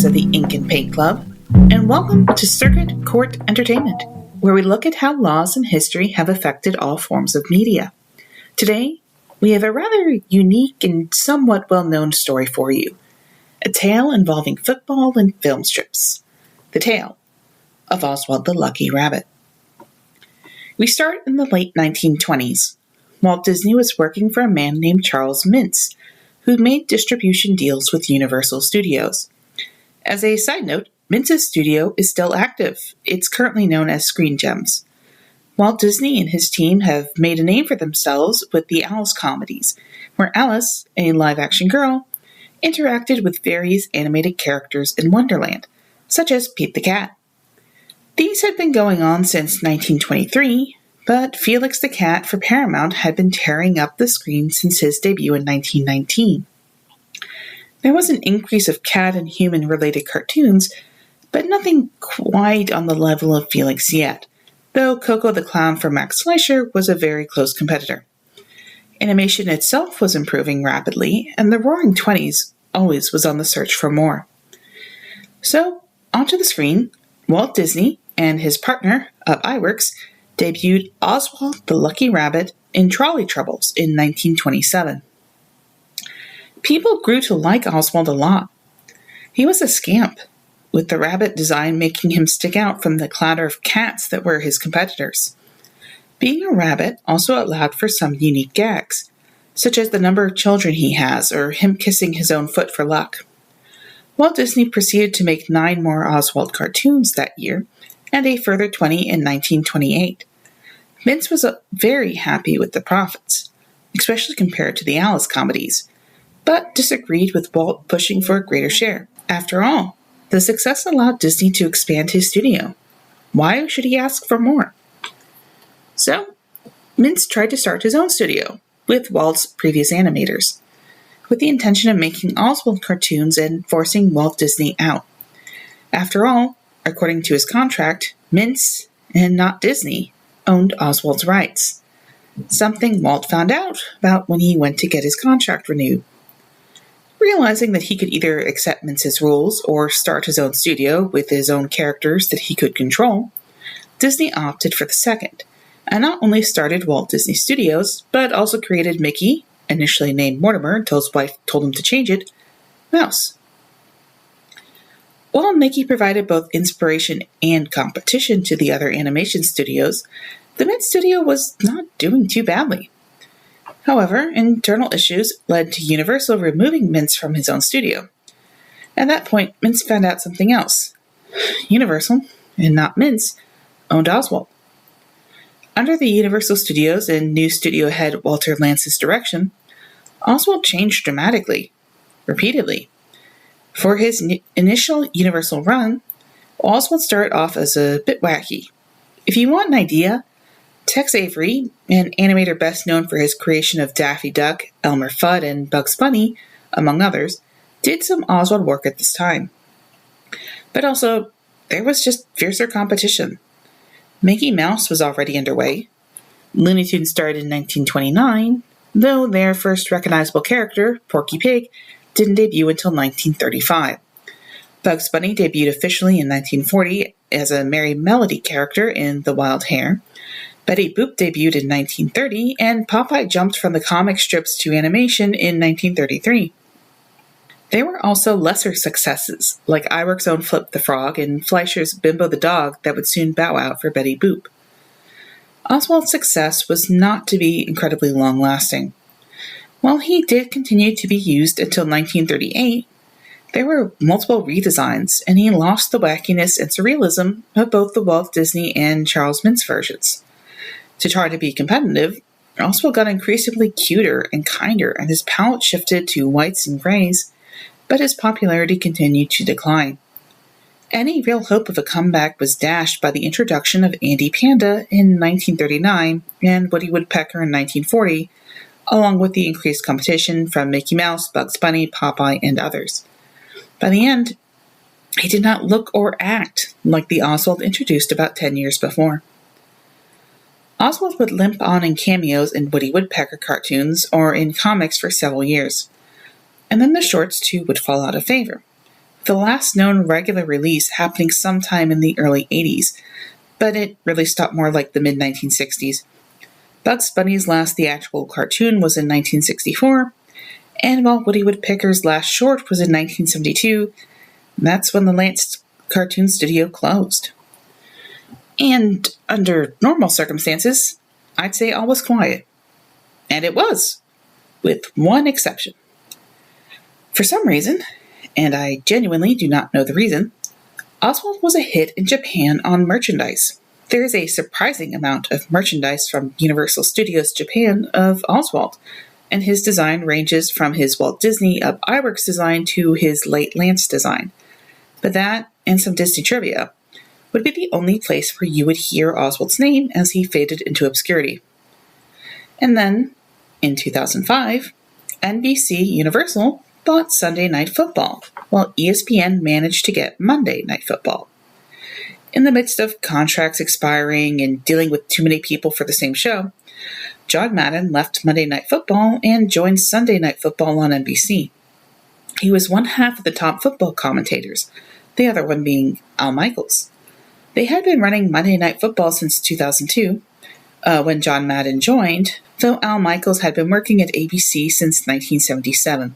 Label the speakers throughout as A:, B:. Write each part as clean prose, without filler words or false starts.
A: of the Ink and Paint Club, and welcome to Circuit Court Entertainment, where we look at how laws and history have affected all forms of media. Today, we have a rather unique and somewhat well-known story for you, a tale involving football and film strips, the tale of Oswald the Lucky Rabbit. We start in the late 1920s. Walt Disney was working for a man named Charles Mintz, who made distribution deals with Universal Studios. As a side note, Mintz's studio is still active. It's currently known as Screen Gems. Walt Disney and his team have made a name for themselves with the Alice comedies, where Alice, a live-action girl, interacted with various animated characters in Wonderland, such as Pete the Cat. These had been going on since 1923, but Felix the Cat for Paramount had been tearing up the screen since his debut in 1919. There was an increase of cat and human-related cartoons, but nothing quite on the level of Felix yet, though Coco the Clown for Max Fleischer was a very close competitor. Animation itself was improving rapidly, and the Roaring Twenties always was on the search for more. So, onto the screen, Walt Disney and his partner, Up Iwerks, debuted Oswald the Lucky Rabbit in Trolley Troubles in 1927. People grew to like Oswald a lot. He was a scamp, with the rabbit design making him stick out from the clatter of cats that were his competitors. Being a rabbit also allowed for some unique gags, such as the number of children he has or him kissing his own foot for luck. Walt Disney proceeded to make 9 more Oswald cartoons that year, and a further 20 in 1928. Mintz was very happy with the profits, especially compared to the Alice comedies, but disagreed with Walt pushing for a greater share. After all, the success allowed Disney to expand his studio. Why should he ask for more? So, Mintz tried to start his own studio with Walt's previous animators, with the intention of making Oswald cartoons and forcing Walt Disney out. After all, according to his contract, Mintz, and not Disney, owned Oswald's rights, something Walt found out about when he went to get his contract renewed. Realizing that he could either accept Mintz's rules or start his own studio with his own characters that he could control, Disney opted for the second, and not only started Walt Disney Studios, but also created Mickey, initially named Mortimer until his wife told him to change it, Mouse. While Mickey provided both inspiration and competition to the other animation studios, the Mintz studio was not doing too badly. However, internal issues led to Universal removing Mintz from his own studio. At that point, Mintz found out something else. Universal, and not Mintz, owned Oswald. Under the Universal Studios and new studio head Walter Lance's direction, Oswald changed dramatically, repeatedly. For his initial Universal run, Oswald started off as a bit wacky. If you want an idea, Tex Avery, an animator best known for his creation of Daffy Duck, Elmer Fudd, and Bugs Bunny, among others, did some Oswald work at this time. But also, there was just fiercer competition. Mickey Mouse was already underway. Looney Tunes started in 1929, though their first recognizable character, Porky Pig, didn't debut until 1935. Bugs Bunny debuted officially in 1940 as a Merry Melody character in The Wild Hare. Betty Boop debuted in 1930, and Popeye jumped from the comic strips to animation in 1933. There were also lesser successes, like Iwerks' own Flip the Frog and Fleischer's Bimbo the Dog that would soon bow out for Betty Boop. Oswald's success was not to be incredibly long-lasting. While he did continue to be used until 1938, there were multiple redesigns, and he lost the wackiness and surrealism of both the Walt Disney and Charles Mintz versions. To try to be competitive, Oswald got increasingly cuter and kinder, and his palette shifted to whites and grays, but his popularity continued to decline. Any real hope of a comeback was dashed by the introduction of Andy Panda in 1939 and Woody Woodpecker in 1940, along with the increased competition from Mickey Mouse, Bugs Bunny, Popeye, and others. By the end, he did not look or act like the Oswald introduced about 10 years before. Oswald would limp on in cameos in Woody Woodpecker cartoons or in comics for several years, and then the shorts too would fall out of favor. the last known regular release happening sometime in the early 80s, but it really stopped more like the mid-1960s. Bugs Bunny's last theatrical cartoon was in 1964, and while Woody Woodpecker's last short was in 1972, that's when the Lance Cartoon Studio closed. And under normal circumstances, I'd say all was quiet. And it was, with one exception. For some reason, and I genuinely do not know the reason, Oswald was a hit in Japan on merchandise. There is a surprising amount of merchandise from Universal Studios Japan of Oswald, and his design ranges from his Walt Disney Ub Iwerks design to his late Lance design. But that, and some Disney trivia, would be the only place where you would hear Oswald's name as he faded into obscurity. And then, in 2005, NBC Universal bought Sunday Night Football, while ESPN managed to get Monday Night Football. In the midst of contracts expiring and dealing with too many people for the same show, John Madden left Monday Night Football and joined Sunday Night Football on NBC. He was one half of the top football commentators, the other one being Al Michaels. They had been running Monday Night Football since 2002, when John Madden joined, though Al Michaels had been working at ABC since 1977.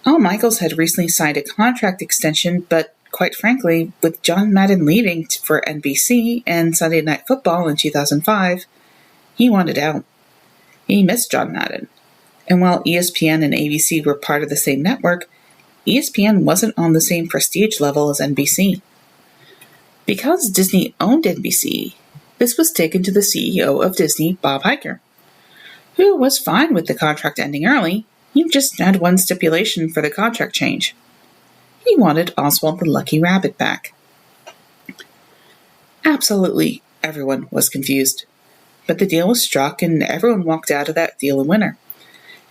A: Al Michaels had recently signed a contract extension, but quite frankly, with John Madden leaving for NBC and Sunday Night Football in 2005, he wanted out. He missed John Madden. And while ESPN and ABC were part of the same network, ESPN wasn't on the same prestige level as NBC. Because Disney owned NBC, this was taken to the CEO of Disney, Bob Iger, who was fine with the contract ending early. He just had one stipulation for the contract change. He wanted Oswald the Lucky Rabbit back. Absolutely everyone was confused, but the deal was struck and everyone walked out of that deal a winner.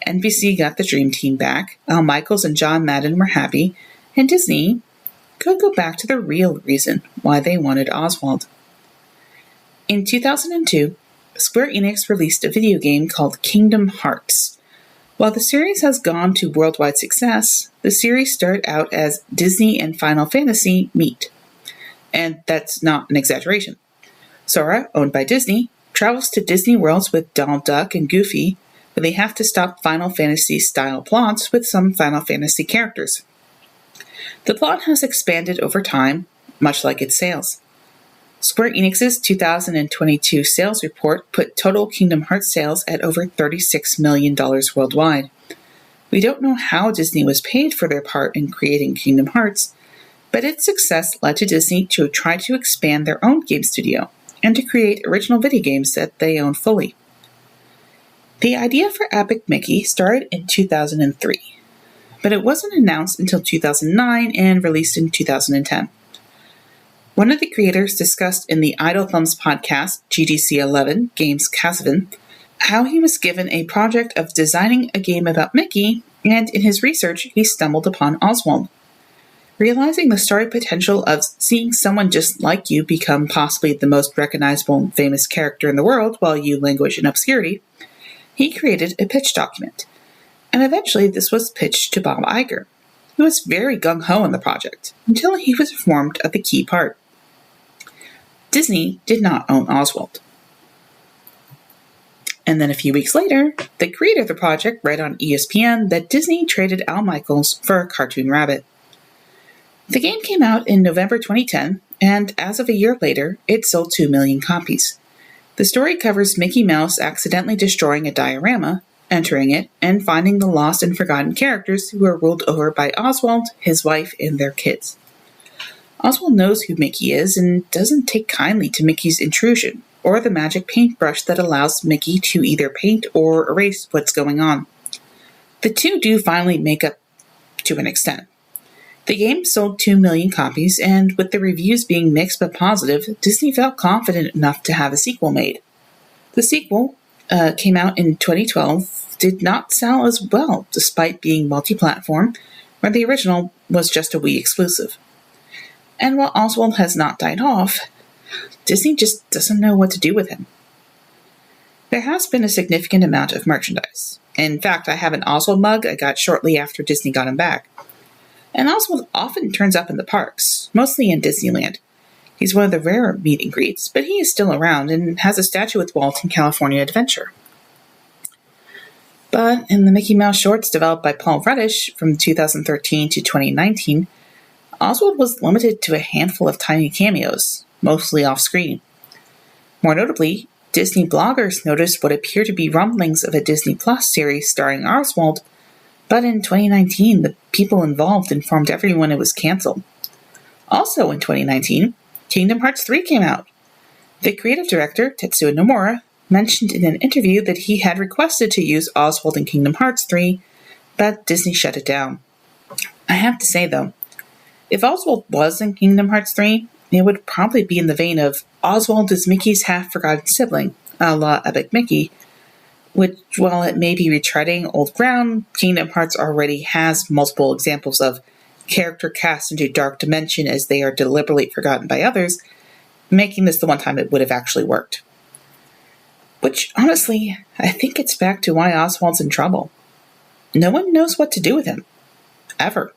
A: NBC got the Dream Team back, Al Michaels and John Madden were happy, and Disney could go back to the real reason why they wanted Oswald. In 2002, Square Enix released a video game called Kingdom Hearts. While the series has gone to worldwide success, the series started out as Disney and Final Fantasy meet. And that's not an exaggeration. Sora, owned by Disney, travels to Disney worlds with Donald Duck and Goofy, but they have to stop Final Fantasy-style plots with some Final Fantasy characters. The plot has expanded over time, much like its sales. Square Enix's 2022 sales report put total Kingdom Hearts sales at over $36 million worldwide. We don't know how Disney was paid for their part in creating Kingdom Hearts, but its success led to Disney to try to expand their own game studio and to create original video games that they own fully. The idea for Epic Mickey started in 2003, but it wasn't announced until 2009 and released in 2010. One of the creators discussed in the Idle Thumbs podcast, GDC 11, Games Casavan, how he was given a project of designing a game about Mickey, and in his research, he stumbled upon Oswald. Realizing the story potential of seeing someone just like you become possibly the most recognizable and famous character in the world while you languish in obscurity, he created a pitch document. And eventually this was pitched to Bob Iger, who was very gung-ho on the project, until he was informed of the key part. Disney did not own Oswald. And then a few weeks later, the creator of the project read on ESPN that Disney traded Al Michaels for a cartoon rabbit. The game came out in November 2010, and as of a year later, it sold 2 million copies. The story covers Mickey Mouse accidentally destroying a diorama, entering it, and finding the lost and forgotten characters who are ruled over by Oswald, his wife, and their kids. Oswald knows who Mickey is and doesn't take kindly to Mickey's intrusion, or the magic paintbrush that allows Mickey to either paint or erase what's going on. The two do finally make up to an extent. The game sold 2 million copies, and with the reviews being mixed but positive, Disney felt confident enough to have a sequel made. The sequel came out in 2012, did not sell as well despite being multi-platform, where the original was just a Wii exclusive. And while Oswald has not died off, Disney just doesn't know what to do with him. There has been a significant amount of merchandise. In fact, I have an Oswald mug I got shortly after Disney got him back. and Oswald often turns up in the parks, mostly in Disneyland. He's one of the rare meet and greets, but he is still around and has a statue with Walt in California Adventure. But in the Mickey Mouse shorts developed by Paul Reddish from 2013 to 2019, Oswald was limited to a handful of tiny cameos, mostly off-screen. More notably, Disney bloggers noticed what appeared to be rumblings of a Disney Plus series starring Oswald, but in 2019, the people involved informed everyone it was canceled. Also in 2019, Kingdom Hearts 3 came out. The creative director, Tetsuya Nomura, mentioned in an interview that he had requested to use Oswald in Kingdom Hearts 3, but Disney shut it down. I have to say, though, if Oswald was in Kingdom Hearts 3, it would probably be in the vein of Oswald is Mickey's half-forgotten sibling, a la Epic Mickey, which, while it may be retreading old ground, Kingdom Hearts already has multiple examples of character cast into dark dimension as they are deliberately forgotten by others, making this the one time it would have actually worked. Which, honestly, I think gets back to why Oswald's in trouble. No one knows what to do with him. Ever.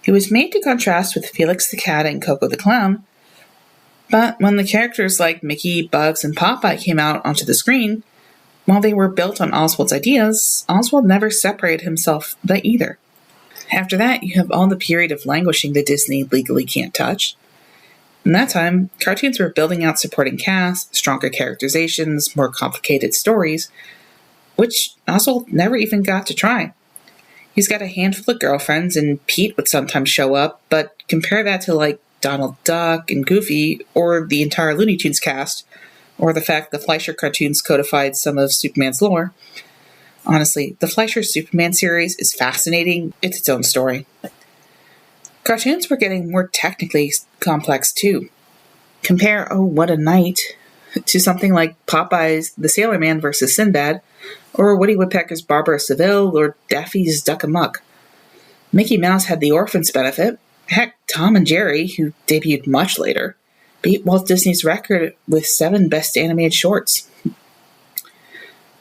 A: He was made to contrast with Felix the Cat and Coco the Clown, but when the characters like Mickey, Bugs, and Popeye came out onto the screen, while they were built on Oswald's ideas, Oswald never separated himself by either. After that, you have all the period of languishing that Disney legally can't touch. In that time, cartoons were building out supporting casts, stronger characterizations, more complicated stories, which Oswald never even got to try. He's got a handful of girlfriends, and Pete would sometimes show up, but compare that to like Donald Duck and Goofy, or the entire Looney Tunes cast, or the fact the Fleischer cartoons codified some of Superman's lore. Honestly, the Fleischer Superman series is fascinating. It's its own story. Cartoons were getting more technically complex too. Compare Oh What a Night to something like Popeye's The Sailor Man vs. Sinbad, or Woody Woodpecker's Barbara Seville, or Daffy's Duck Amuck. Mickey Mouse had the orphans benefit. Heck, Tom and Jerry, who debuted much later, beat Walt Disney's record with 7 best animated shorts.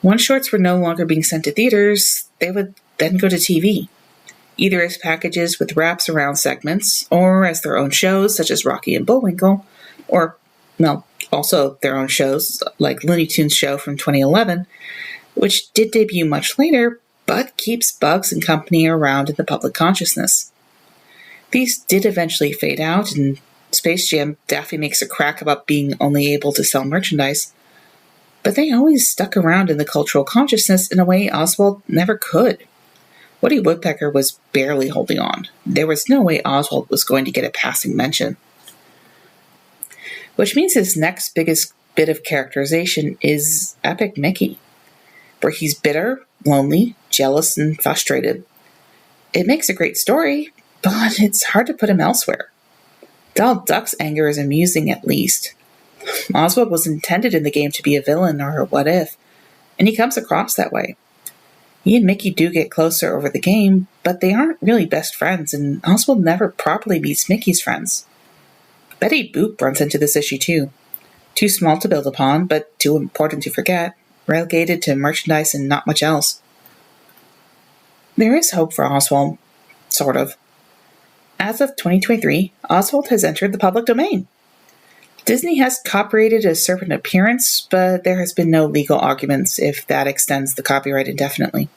A: Once shorts were no longer being sent to theaters, they would then go to TV, either as packages with wraps around segments, or as their own shows such as Rocky and Bullwinkle, or, well, also their own shows like Looney Tunes show from 2011, which did debut much later, but keeps Bugs and company around in the public consciousness. These did eventually fade out, and Space Jam, Daffy makes a crack about being only able to sell merchandise, but they always stuck around in the cultural consciousness in a way Oswald never could. Woody Woodpecker was barely holding on. There was no way Oswald was going to get a passing mention. Which means his next biggest bit of characterization is Epic Mickey, where he's bitter, lonely, jealous, and frustrated. It makes a great story, but it's hard to put him elsewhere. Donald Duck's anger is amusing at least. Oswald was intended in the game to be a villain or a what if, and he comes across that way. He and Mickey do get closer over the game, but they aren't really best friends, and Oswald never properly meets Mickey's friends. Betty Boop runs into this issue too. Too small to build upon, but too important to forget, relegated to merchandise and not much else. There is hope for Oswald, sort of. As of 2023, Oswald has entered the public domain. Disney has copyrighted a certain appearance, but there has been no legal arguments if that extends the copyright indefinitely.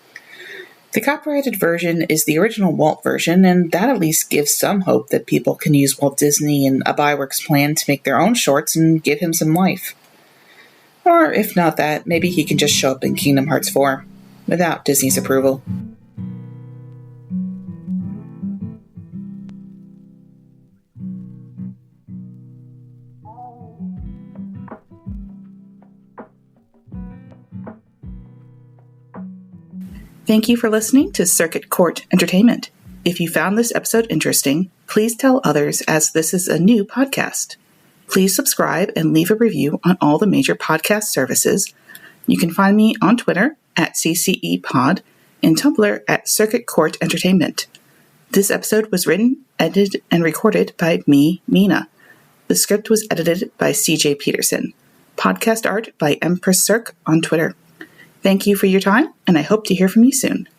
A: The copyrighted version is the original Walt version, and that at least gives some hope that people can use Walt Disney and a Byworks plan to make their own shorts and give him some life. Or if not that, maybe he can just show up in Kingdom Hearts 4, without Disney's approval. Thank you for listening to Circuit Court Entertainment. If you found this episode interesting, please tell others as this is a new podcast. Please subscribe and leave a review on all the major podcast services. You can find me on Twitter at CCEPod and Tumblr at Circuit Court Entertainment. This episode was written, edited, and recorded by me, Mina. The script was edited by CJ Peterson. Podcast art by Empress Cirque on Twitter. Thank you for your time, and I hope to hear from you soon.